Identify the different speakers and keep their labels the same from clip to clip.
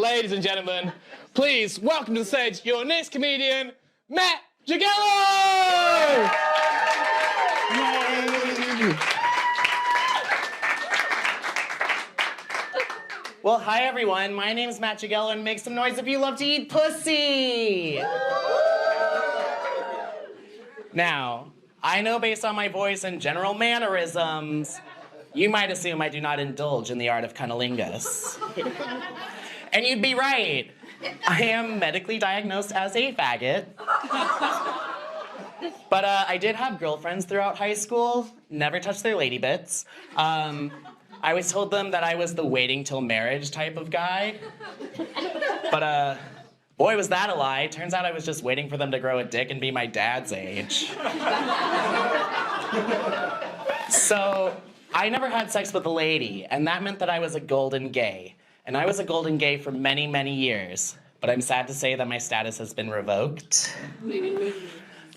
Speaker 1: ladies and gentlemen, please welcome to the stage your next comedian, Matt Jagiello!
Speaker 2: Well, hi everyone. My name is Matt Jagiello, and make some noise if you love to eat pussy. Now, I know based on my voice and general mannerisms, you might assume I do not indulge in the art of cunnilingus. And you'd be right. I am medically diagnosed as a faggot. But I did have girlfriends throughout high school, never touched their lady bits. I always told them that I was the waiting till marriage type of guy. But boy, was that a lie. Turns out I was just waiting for them to grow a dick and be my dad's age. So I never had sex with a lady, and that meant that I was a golden gay. And I was a golden gay for many, many years. But I'm sad to say that my status has been revoked.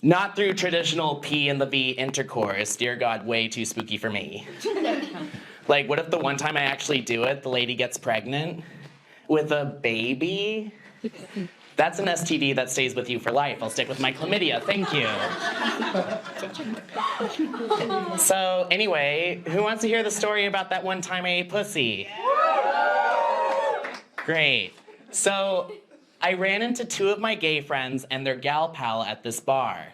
Speaker 2: Not through traditional P and the V intercourse. Dear God, way too spooky for me. Like, what if the one time I actually do it, the lady gets pregnant with a baby? That's an STD that stays with you for life. I'll stick with my chlamydia, thank you. So, anyway, who wants to hear the story about that one time I ate pussy? Great. So, I ran into two of my gay friends and their gal pal at this bar.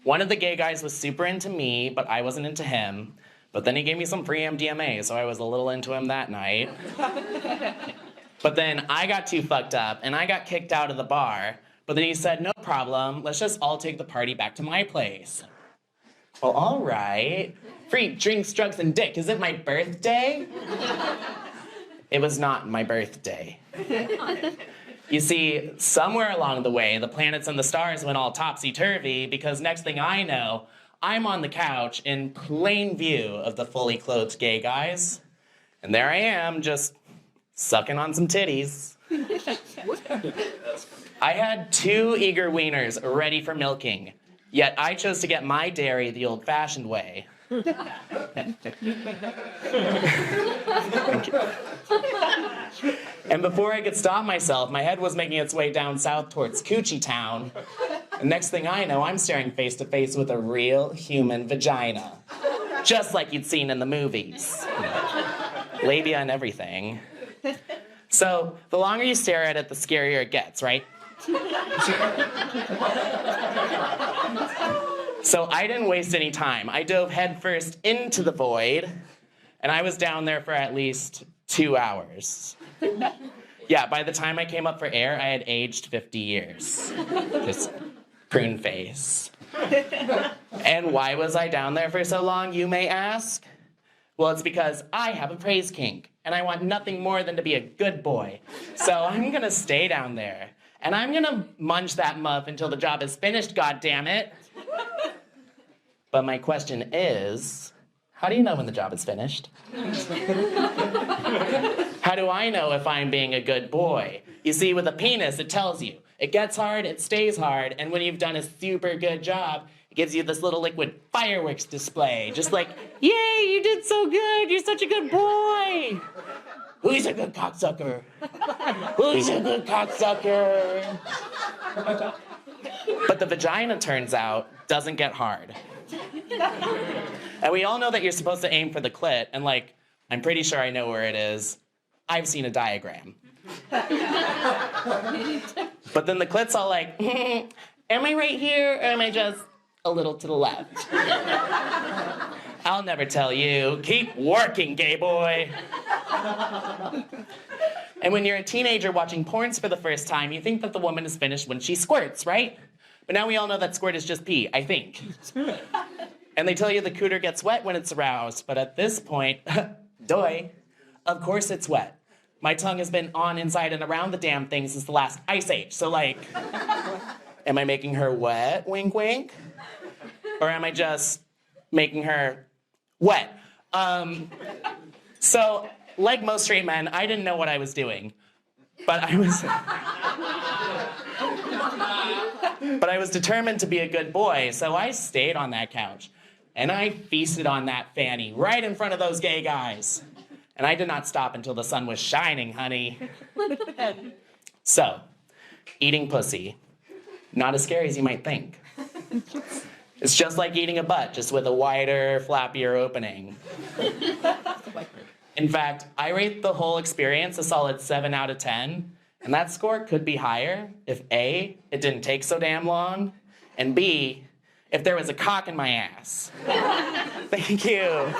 Speaker 2: One of the gay guys was super into me, but I wasn't into him. But then he gave me some free MDMA, so I was a little into him that night. But then I got too fucked up, and I got kicked out of the bar. But then he said, no problem, let's just all take the party back to my place. Well, all right. Free drinks, drugs, and dick. Is it my birthday? It was not my birthday. You see, somewhere along the way, the planets and the stars went all topsy-turvy, because next thing I know, I'm on the couch in plain view of the fully clothed gay guys. And there I am, just sucking on some titties. I had two eager wieners ready for milking, yet I chose to get my dairy the old-fashioned way. And before I could stop myself, my head was making its way down south towards Coochie Town. And next thing I know, I'm staring face to face with a real human vagina. Just like you'd seen in the movies. Labia and everything. So, the longer you stare at it, the scarier it gets, right? So I didn't waste any time. I dove headfirst into the void, and I was down there for at least 2 hours. Yeah, by the time I came up for air, I had aged 50 years. Just prune face. And why was I down there for so long, you may ask? Well, it's because I have a praise kink, and I want nothing more than to be a good boy. So I'm gonna stay down there, and I'm gonna munch that muff until the job is finished, goddammit. But my question is, how do you know when the job is finished? How do I know if I'm being a good boy? You see, with a penis, it tells you. It gets hard, it stays hard, and when you've done a super good job, it gives you this little liquid fireworks display. Just like, yay, you did so good, you're such a good boy. Who's a good cocksucker? Who's a good cocksucker? But the vagina, turns out, doesn't get hard. And we all know that you're supposed to aim for the clit, and like, I'm pretty sure I know where it is. I've seen a diagram. But then the clit's all like, am I right here, or am I just a little to the left? I'll never tell you. Keep working, gay boy. And when you're a teenager watching porns for the first time, you think that the woman is finished when she squirts, right? But now we all know that squirt is just pee, I think. And they tell you the cooter gets wet when it's aroused, but at this point, doy, of course it's wet. My tongue has been on, inside, and around the damn thing since the last ice age. So like, am I making her wet, wink, wink? Or am I just making her wet? So, like most straight men, I didn't know what I was doing. But I was determined to be a good boy, so I stayed on that couch. And I feasted on that fanny right in front of those gay guys. And I did not stop until the sun was shining, honey. So, eating pussy. Not as scary as you might think. It's just like eating a butt, just with a wider, flappier opening. In fact, I rate the whole experience a solid 7 out of 10, and that score could be higher if A, it didn't take so damn long, and B, if there was a cock in my ass. Thank you.